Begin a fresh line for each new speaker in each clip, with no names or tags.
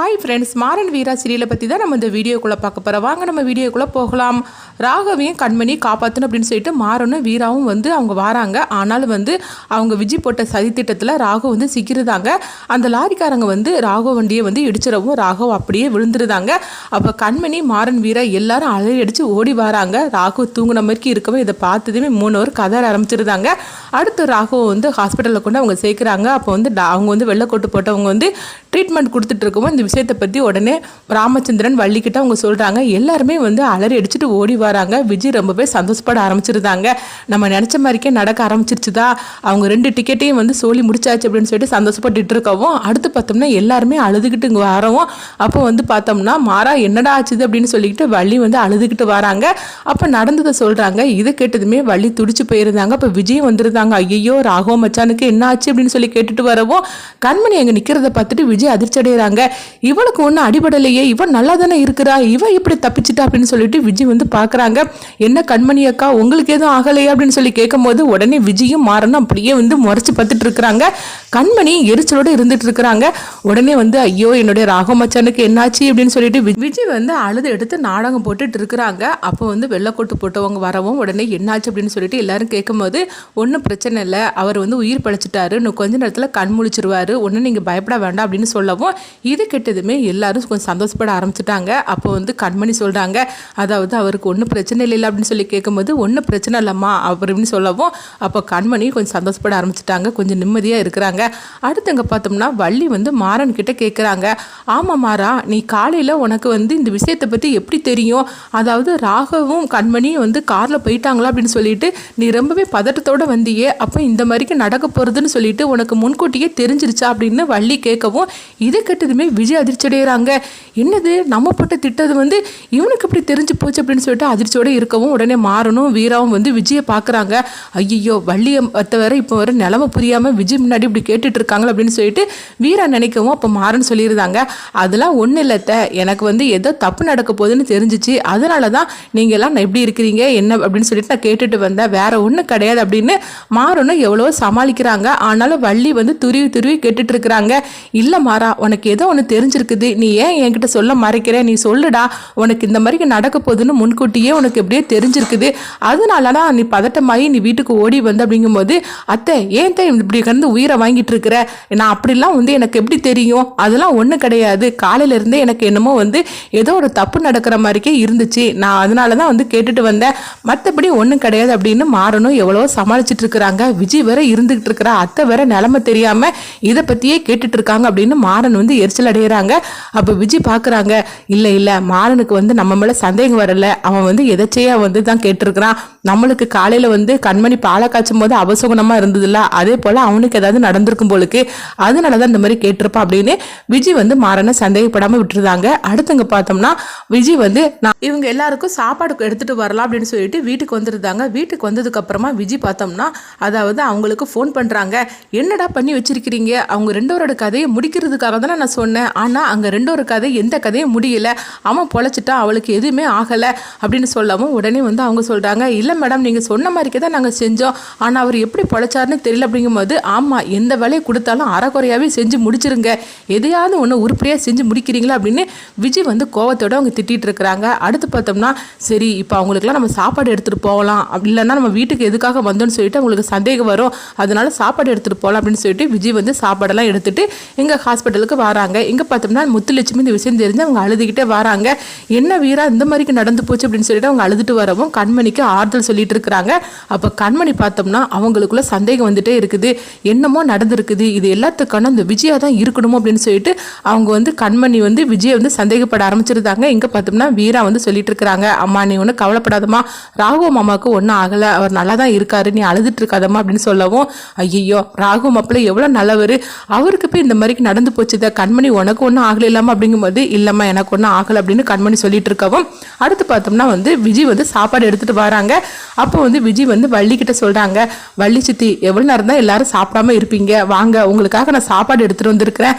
Hi friends, Maran வீரா சீரியலை பற்றி தான் நம்ம இந்த வீடியோக்குள்ளே பார்க்க போகிறோம். வாங்க நம்ம வீடியோக்குள்ளே போகலாம். ராகவையும் கண்மணி காப்பாற்றணும் அப்படின்னு சொல்லிட்டு மாறனும் வீராவும் அவங்க வராங்க. ஆனாலும் அவங்க விஜய் போட்ட சதித்திட்டத்தில் ராகவ் சிக்கிருதாங்க. அந்த லாரிக்காரங்க ராகவ் வண்டியை இடிச்சிடவும் ராகவ் அப்படியே விழுந்துருதாங்க. அப்போ கண்மணி மாறன் வீரா எல்லாரும் அலறி அடித்து ஓடி வராங்க. ராகவ் தூங்குன மாதிரி இருக்கவும் இதை பார்த்ததுமே 3 ஹவர் கதற ஆரம்பிச்சிருந்தாங்க. அடுத்து ராகவ் ஹாஸ்பிட்டலில் கொண்டு அவங்க சேர்க்குறாங்க. அப்போ அவங்க வெள்ளைக்கோட்டு போட்டவங்க ட்ரீட்மெண்ட் கொடுத்துட்டு இருக்கவும் இந்த விஷயத்தை பற்றி உடனே ராமச்சந்திரன் வள்ளிக்கிட்ட அவங்க சொல்கிறாங்க. எல்லாருமே அலறி அடிச்சுட்டு ஓடி வராங்க. விஜய் ரொம்பவே சந்தோஷப்பட ஆரம்பிச்சிருந்தாங்க. நம்ம நினச்ச மாதிரிக்கே நடக்க ஆரம்பிச்சிருச்சுதா, அவங்க 2 டிக்கெட்டையும் சோலி முடிச்சாச்சு அப்படின்னு சொல்லிட்டு சந்தோஷப்பட்டு இருக்கவும், அடுத்து பார்த்தோம்னா எல்லாருமே அழுதுகிட்டு இங்கே வரவும், அப்போ பார்த்தோம்னா மாறா என்னடா ஆச்சுது அப்படின்னு சொல்லிக்கிட்டு வள்ளி அழுதுகிட்டு வராங்க. அப்போ நடந்ததை சொல்கிறாங்க. இதை கேட்டதுமே வள்ளி துடிச்சு போயிருந்தாங்க. அப்போ விஜய் வந்திருந்தாங்க. ஐயோ ராகவ மச்சானுக்கு என்ன ஆச்சு அப்படின்னு சொல்லி கேட்டுட்டு வரவும், கண்மணி அங்கே நிற்கிறத பார்த்துட்டு விஜய் அதிர்ச்சி அடைகிறாங்க. இவளுக்கு ஒன்றும் அடிபடலையே, இவன் நல்லா தானே இருக்கிறா, இவன் இப்படி தப்பிச்சிட்டா அப்படின்னு சொல்லிட்டு விஜய் பார்க்குறாங்க. என்ன கண்மணி அக்கா உங்களுக்கு எதுவும் ஆகலையா அப்படின்னு சொல்லி கேட்கும் போது உடனே விஜயும் மாறனும் அப்படியே முறைச்சு பார்த்துட்டு இருக்கிறாங்க. கண்மணி எரிச்சலோடு இருந்துட்டு இருக்கிறாங்க. உடனே ஐயோ என்னுடைய ராகவ மச்சானுக்கு என்னாச்சு அப்படின்னு சொல்லிட்டு விஜய் அழுது எடுத்து நாடகம் போட்டுட்டு இருக்கிறாங்க. அப்போ வெள்ளைக்கோட்டு போட்டவங்க வரவும் உடனே என்னாச்சு அப்படின்னு சொல்லிட்டு எல்லாரும் கேட்கும்போது, ஒன்றும் பிரச்சனை இல்லை, அவர் உயிர் பழிச்சிட்டாரு, இன்னும் கொஞ்ச நேரத்தில் கண் முழிச்சிருவாரு, ஒன்றும் நீங்கள் பயப்பட வேண்டாம் அப்படின்னு சொல்லவும், இது கெட்டதுமே எல்லாரும் கொஞ்சம் சந்தோஷப்பட ஆரம்பிச்சிட்டாங்க. அப்போ கண்மணி சொல்கிறாங்க, அதாவது அவருக்கு ஒன்றும் பிரச்சனை இல்லை அப்படின்னு சொல்லி கேட்கும்போது, ஒன்றும் பிரச்சனை இல்லைம்மா அப்படின்னு சொல்லவும், அப்போ கண்மணி கொஞ்சம் சந்தோஷப்பட ஆரம்பிச்சிட்டாங்க, கொஞ்சம் நிம்மதியாக இருக்கிறாங்க. அடுத்தங்க பார்த்தோம்னா வள்ளி மாறன் கிட்ட கேட்குறாங்க. ஆமாம் மாறா, நீ காலையில் உனக்கு இந்த விஷயத்தை பற்றி எப்படி தெரியும், அதாவது ராகவும் கண்மணியும் காரில் போயிட்டாங்களா அப்படின்னு சொல்லிட்டு நீ ரொம்பவே பதட்டத்தோடு வந்தியே, அப்போ இந்த மாதிரிக்கு நடக்க போகிறதுன்னு சொல்லிட்டு உனக்கு முன்கூட்டியே தெரிஞ்சிருச்சா அப்படின்னு வள்ளி கேட்கவும், இது கெட்டதுமே விஜய் அதிர்ச்சி அடைகிறாங்க. என்னது நம்ம போட்ட திட்டது இவனுக்கு இப்படி தெரிஞ்சு போச்சு அப்படின்னு சொல்லிட்டு அதிர்ச்சியோடு இருக்கவும், உடனே மாறனும் வீராவும் விஜயை பார்க்குறாங்க. ஐயோ வள்ளியை வேற இப்போ வர நிலமை புரியாமல் விஜய் முன்னாடி இப்படி கேட்டுட்டு இருக்காங்க அப்படின்னு சொல்லிட்டு வீரா நினைக்கவும், அப்போ மாறன் சொல்லியிருந்தாங்க, அதெல்லாம் ஒன்றும் இல்லத்த, எனக்கு ஏதோ தப்பு நடக்க போகுதுன்னு தெரிஞ்சிச்சு, அதனால தான் நீங்கள் எல்லாம் எப்படி இருக்கிறீங்க என்ன அப்படின்னு சொல்லிட்டு நான் கேட்டுட்டு வந்தேன், வேற ஒன்றும் கிடையாது அப்படின்னு மாறனும் எவ்வளவோ சமாளிக்கிறாங்க. ஆனாலும் வள்ளி துருவி துருவி கேட்டுட்டு இருக்கிறாங்க. இல்லை மாறா, உனக்கு ஏதோ ஒன்று தெரிஞ்சிருக்குது, நீ ஏன் என்கிட்ட சொல்ல மறைக்கிற, நீ சொல்லுடா, உனக்கு இந்த மாதிரி நடக்க போகுதுன்னு முன்கூட்டியே உனக்கு எப்படியே தெரிஞ்சிருக்குது, அதனால தான் நீ பதட்டமாகி நீ வீட்டுக்கு ஓடி வந்து அப்படிங்கும்போது, அத்தை ஏன் தான் இப்படி கந்து உயிரை வாங்கிட்டு இருக்கிற, நான் அப்படிலாம் எனக்கு எப்படி தெரியும், அதெல்லாம் ஒன்றும் கிடையாது, காலையிலேருந்தே எனக்கு என்னமோ ஏதோ ஒரு தப்பு நடக்கிற மாதிரிக்கே இருந்துச்சு, நான் அதனால தான் கேட்டுட்டு வந்தேன், மற்றபடி ஒன்றும் கிடையாது அப்படின்னு மாறனும் எவ்வளோ சமாளிச்சுட்டு இருக்கிறாங்க. விஜய் வேற இருந்துகிட்டு இருக்கிற, அத்தை வேற நிலைமை தெரியாமல் இதை பற்றியே கேட்டுட்டு இருக்காங்க அப்படின்னு மாறன் எரிச்சல் அடைகிறாங்க. அப்போ விஜய் பார்க்குறாங்க, இல்லை இல்லை மாறனுக்கு நம்ம மேலே சந்தேகம் வரல, அவன் எதச்சையா தான் கேட்டிருக்கிறான், நம்மளுக்கு காலையில் கண்மணி பாலை காய்ச்சும் போது அவசகுணமாக இருந்ததில்ல, அதே போல் அவனுக்கு ஏதாவது நடந்திருக்கும் போலுக்கு, அதனால தான் இந்த மாதிரி கேட்டிருப்பான் அப்படின்னு விஜய் மாறனை சந்தேகப்படாமல் விட்டுருந்தாங்க. அடுத்தவங்க பார்த்தோம்னா விஜய் நான் இவங்க எல்லாருக்கும் சாப்பாடு எடுத்துகிட்டு வரலாம் அப்படின்னு சொல்லிட்டு வீட்டுக்கு வந்துருந்தாங்க. வீட்டுக்கு வந்ததுக்கு அப்புறமா விஜய் பார்த்தோம்னா அதாவது அவங்களுக்கு ஃபோன் பண்ணுறாங்க. என்னடா பண்ணி வச்சிருக்கிறீங்க, அவங்க 2 பேரோட கதையை முடிக்கிறதுக்காக தானே நான் சொன்னேன், ஆனால் அங்கே 2 பேரோட கதை எந்த கதையும் முடியல, அவன் பொழைச்சிட்டா, அவளுக்கு எதுவுமே ஆகலை அப்படின்னு சொல்லவும், உடனே அவங்க சொல்கிறாங்க, இல்லை மேடம் நீங்கள் சொன்ன மாதிரிக்கே தான் நாங்கள் செஞ்சோம், ஆனால் அவர் எப்படி பொழைச்சாருன்னு தெரியல அப்படிங்கும்போது, ஆமாம் எந்த வேலையை கொடுத்தாலும் அறக்குறையாகவே செஞ்சு முடிச்சிருங்க, எதையாவது ஒன்று உருப்படியாக செஞ்சு முடிக்கிறீங்களா அப்படின்னு விஜய் கோவத்தோடு அவங்க திட்டிகிட்டு இருக்கிறாங்க. அடுத்து பார்த்தோம்னா சரி இப்போ அவங்களுக்குலாம் நம்ம சாப்பாடு எடுத்துகிட்டு போகலாம், அப்படி இல்லைன்னா நம்ம வீட்டுக்கு எதுக்காக வந்தோன்னு சொல்லிட்டு அவங்களுக்கு சந்தேகம் வரும், அதனால சாப்பாடு எடுத்துகிட்டு போகலாம் அப்படின்னு சொல்லிட்டு விஜய் சாப்பாடெல்லாம் எடுத்துகிட்டு எங்கள் ஹாஸ்பிட்டலுக்கு வராங்க. இங்கே பார்த்தோம்னா முத்துலட்சுமி இந்த விஷயம் தெரிஞ்சு அவங்க அழுதுகிட்டே வராங்க. என்ன வீரா இந்த மாதிரிக்கு நடந்து போச்சு அப்படின்னு சொல்லிட்டு அவங்க அழுதுட்டு வரவும் கண்மணிக்கு ஆறுதல் சொல்லிட்டு இருக்கிறாங்க. அப்போ கண்மணி பார்த்தோம்னா அவங்களுக்குள்ள சந்தேகம் வந்துட்டே இருக்குது, என்னமோ நடந்திருக்குது, இது எல்லாத்துக்கான இந்த விஜயா தான் இருக்கணுமோ அப்படின்னு சொல்லிட்டு அவங்க கண்மணி விஜயை சந்தேகப்பட ஆரம்பிச்சிருந்தாங்க. இங்கே பார்த்தோம்னா வீரா சொல்லிட்டு இருக்கிறாங்க, அம்மா நீ ஒன்றும் கவலைப்படாதம்மா, ராகு மாமாவுக்கு ஒன்றும் ஆகலை, அவர் நல்லா தான் இருக்காரு, நீ அழுதுட்டு இருக்காதம்மா அப்படின்னு சொல்லவும், ஐயோ ராகு மாப்பிள்ள எவ்வளோ நல்லவர், அவருக்கு போய் இந்த மாதிரி நடந்து போச்சுத, கண்மணி உனக்கு ஒன்றும் ஆகலை இல்லாமல் அப்படிங்கும்போது, இல்லைம்மா எனக்கு ஒன்றும் ஆகலை அப்படின்னு கண்மணி சொல்லிட்டு இருக்கவும், அடுத்து பார்த்தோம்னா விஜய் சாப்பாடு எடுத்துகிட்டு வராங்க. அப்போ விஜய் வள்ளி கிட்ட சொல்கிறாங்க, வள்ளி சித்தி எவ்வளோ நேரம் தான் எல்லாரும் சாப்பிடாம இருப்பீங்க, வாங்க உங்களுக்காக நான் சாப்பாடு எடுத்துகிட்டு வந்திருக்கிறேன்,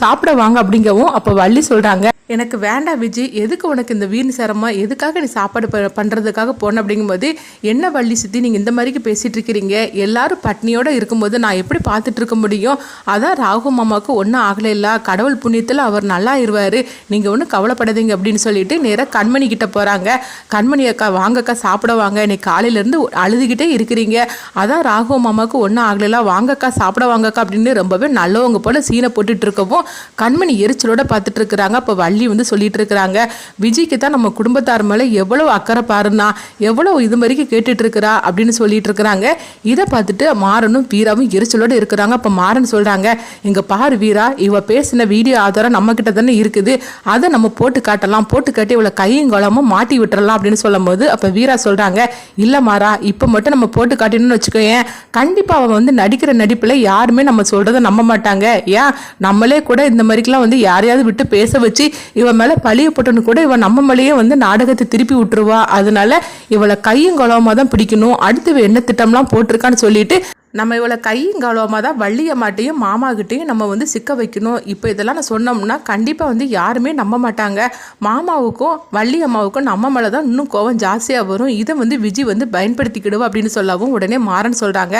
சாப்பிட வாங்க அப்படிங்கவும், அப்போ வள்ளி சொல்கிறாங்க, எனக்கு வேண்டாம் விஜி, எதுக்கு உனக்கு இந்த வீண் சிரமம், எதுக்காக நீ சாப்பாடு பண்ணுறதுக்காக போன அப்படிங்கும்போது என்ன வள்ளி சித்தி நீங்கள் இந்த மாதிரிக்கு பேசிகிட்டு இருக்கிறீங்க, எல்லாரும் பட்னியோடு இருக்கும்போது நான் எப்படி பார்த்துட்டு இருக்க முடியும், அதான் ராகு மாமாவுக்கு ஒன்றும் ஆகலை, இல்லை கடவுள் புண்ணியத்தில் அவர் நல்லா இருவார், நீங்கள் ஒன்றும் கவலைப்படாதீங்க அப்படின்னு சொல்லிட்டு நேராக கண்மணி கிட்ட போகிறாங்க. கண்மணி அக்கா வாங்கக்கா சாப்பிடுவாங்க, இன்னைக்கு காலையிலேருந்து அழுதுகிட்டே இருக்கிறீங்க, அதான் ராகு மாமாவுக்கு ஒன்றும் ஆகலைல்ல, வாங்கக்கா சாப்பிட வாங்கக்கா அப்படின்னு ரொம்பவே நல்லவங்க போல் சீனை போட்டுட்டு இருக்கவும் கண்மணி எரிச்சலோட பார்த்துட்டு இருக்கிறாங்க. அப்போ வள்ளி வந்து சொல்லிட்டு இருக்கிறாங்க, விஜய்க்கு தான் நம்ம குடும்பத்தார் மேலே எவ்வளவு அக்கறை பாருன்னா, எவ்வளவு இது மாதிரிக்கு கேட்டுட்டு இருக்கிறா அப்படின்னு சொல்லிட்டு இருக்கிறாங்க. இதை பார்த்துட்டு மாறனும் வீராவும் எரிச்சலோடு இருக்கிறாங்க. அப்போ மாறன் சொல்றாங்க, இங்க பாரு வீரா, இவ பேசின வீடியோ ஆதாரம் நம்ம கிட்ட தானே இருக்குது, அதை நம்ம போட்டு காட்டலாம், போட்டு காட்டி இவளை கையும் குளமும் மாட்டி விட்டுறலாம் அப்படின்னு சொல்லும் போது அப்போ வீரா சொல்றாங்க, இல்ல மாறா, இப்போ மட்டும் நம்ம போட்டு காட்டணும்னு வச்சுக்கோயேன், கண்டிப்பா அவன் வந்து நடிக்கிற நடிப்புல யாருமே நம்ம சொல்றதை நம்ப மாட்டாங்க, ஏன் நம்மளே கூட இந்த மாதிரிக்கெல்லாம் வந்து யாரையாவது விட்டு பேச வச்சு இவன் மேல பழிய போட்டனு கூட இவன் நம்ம மேலேயே வந்து நாடகத்தை திருப்பி விட்டுருவா, அதனால இவளை கையும் குளமா தான் பிடிக்கணும், அடுத்து என்ன திட்டம்லாம் போட்டிருக்கான்னு சொல்லிட்டு நம்ம இவளை கையும் கழுவாமல் தான் வள்ளியம்மாட்டையும் மாமாக்கிட்டையும் நம்ம வந்து சிக்க வைக்கணும். இப்போ இதெல்லாம் நான் சொன்னோம்னா கண்டிப்பாக வந்து யாருமே நம்ப மாட்டாங்க, மாமாவுக்கும் வள்ளியம்மாவுக்கும் நம்ம மேலே தான் இன்னும் கோவம் ஜாஸ்தியாக வரும், இதை வந்து விஜய் வந்து பயன்படுத்திக்கிடுவோம் அப்படின்னு சொல்லவும் உடனே மாறன் சொல்கிறாங்க,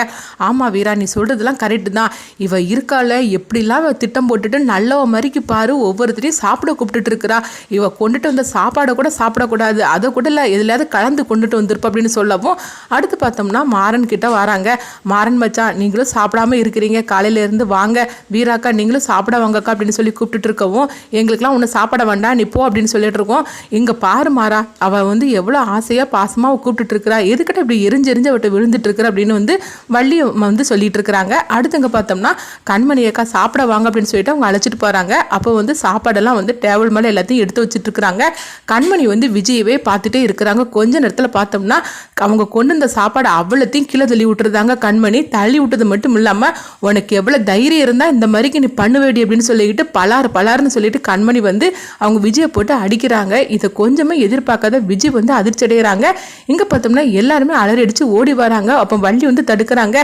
ஆமாம் வீரா, நீ சொல்கிறதுலாம் கரெக்டு தான், இவ இருக்கால எப்படிலாம் திட்டம் போட்டுட்டு நல்லவ மாதிரிக்கு பாரு, ஒவ்வொருத்தரையும் சாப்பிட கூப்பிட்டுட்டு இருக்கிறா, இவ கொண்டுட்டு வந்த சாப்பாடை கூட சாப்பிடக்கூடாது, அதை கூட இல்லை எதுலையாவது கலந்து கொண்டுட்டு வந்திருப்பா அப்படின்னு சொல்லவும் அடுத்து பார்த்தோம்னா மாறன் கிட்ட வராங்க. மாறன் மச்சான், நீங்களும் சாப்பிடாம இருக்கிறீங்க, காலையில இருந்து வாங்க வீராக்கா நீங்களும் சாப்பிட வாங்கக்கா அப்படின்னு சொல்லி கூப்பிட்டுட்டு இருக்கவும், எங்களுக்குலாம் ஒன்று சாப்பிட வேண்டாம் நீ போ அப்படின்னு சொல்லிட்டு இருக்கோம். இங்க பாரு மாறா, அவ வந்து எவ்வளோ ஆசையா பாசமா கூப்பிட்டுட்டு இருக்கிறா, எதுக்கிட்ட இப்படி எரிஞ்சு அவட்ட விழுந்துட்டு இருக்கிற அப்படின்னு வந்து வள்ளி வந்து சொல்லிட்டு இருக்கிறாங்க. அடுத்தங்க பார்த்தோம்னா கண்மணி அக்கா சாப்பிட வாங்க அப்படின்னு சொல்லிட்டு அவங்க அழைச்சிட்டு போறாங்க. அப்போ வந்து சாப்பாடெல்லாம் வந்து டேபிள் மேலே எல்லாத்தையும் எடுத்து வச்சுட்டு இருக்கிறாங்க. கண்மணி வந்து விஜயவே பார்த்துட்டே இருக்கிறாங்க. கொஞ்ச நேரத்தில் பார்த்தோம்னா அவங்க கொண்டு வந்த சாப்பாடு அவ்வளோத்தையும் கீழே தள்ளி விட்டுருந்தாங்க. கண்மணி தள்ளி விட்டது மட்டும் இல்லாமல், உனக்கு எவ்வளோ தைரியம் இருந்தால் இந்த மாதிரிக்கு நீ பண்ணுவேடி அப்படின்னு சொல்லிக்கிட்டு பலாருன்னு சொல்லிட்டு கண்மணி வந்து அவங்க விஜயை போட்டு அடிக்கிறாங்க. இதை கொஞ்சமே எதிர்பார்க்காத விஜய் வந்து அதிர்ச்சி அடைகிறாங்க. இங்கே பார்த்தோம்னா எல்லாருமே அலறி அடிச்சு ஓடி வராங்க. அப்போ வள்ளி வந்து தடுக்கிறாங்க,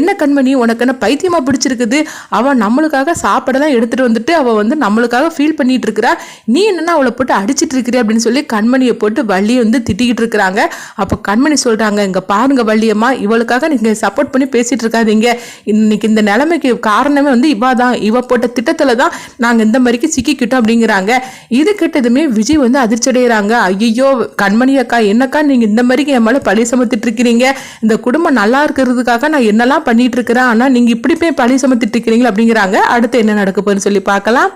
என்ன கண்மணி உனக்கு என்ன பைத்தியமாக பிடிச்சிருக்குது, அவள் நம்மளுக்காக சாப்பாடெல்லாம் எடுத்துகிட்டு வந்துட்டு அவள் வந்து நம்மளுக்காக ஃபீல் பண்ணிட்டு இருக்கிறா, நீ என்னன்னா அவளை போட்டு அடிச்சிட்டு இருக்கிற அப்படின்னு சொல்லி கண்மணியை போட்டு வள்ளியை வந்து திட்டிக்கிட்டு இருக்கிறாங்க. அப்போ கண்மணி சொல்கிறாங்க, இங்கே பாருங்க வள்ளியம்மா, இவளுக்காக நீங்கள் சப்போர்ட் பண்ணி பேசிட்டு இருக்காதீங்க, இன்னைக்கு இந்த நிலைமைக்கு காரணமே வந்து இவ போட்ட திட்டத்துல தான் நாங்க இந்த மாதிரிக்கு சிக்கிக்கிட்டோம் அப்படிங்கிறாங்க. இது கிட்டதுமே விஜய் வந்து அதிர்ச்சி அடைகிறாங்க. ஐயோ கண்மணி அக்கா, என்னக்கா நீங்க இந்த மாதிரிக்கு என் மேல பழி சுமத்திட்டு இருக்கிறீங்க, இந்த குடும்பம் நல்லா இருக்கிறதுக்காக நான் என்னெல்லாம் பண்ணிட்டு இருக்கிறேன், ஆனா நீங்க இப்படி போய் பழி சுமத்திட்டு இருக்கிறீங்களா அப்படிங்கிறாங்க. அடுத்து என்ன நடக்க போகுதுன்னு சொல்லி பார்க்கலாம்.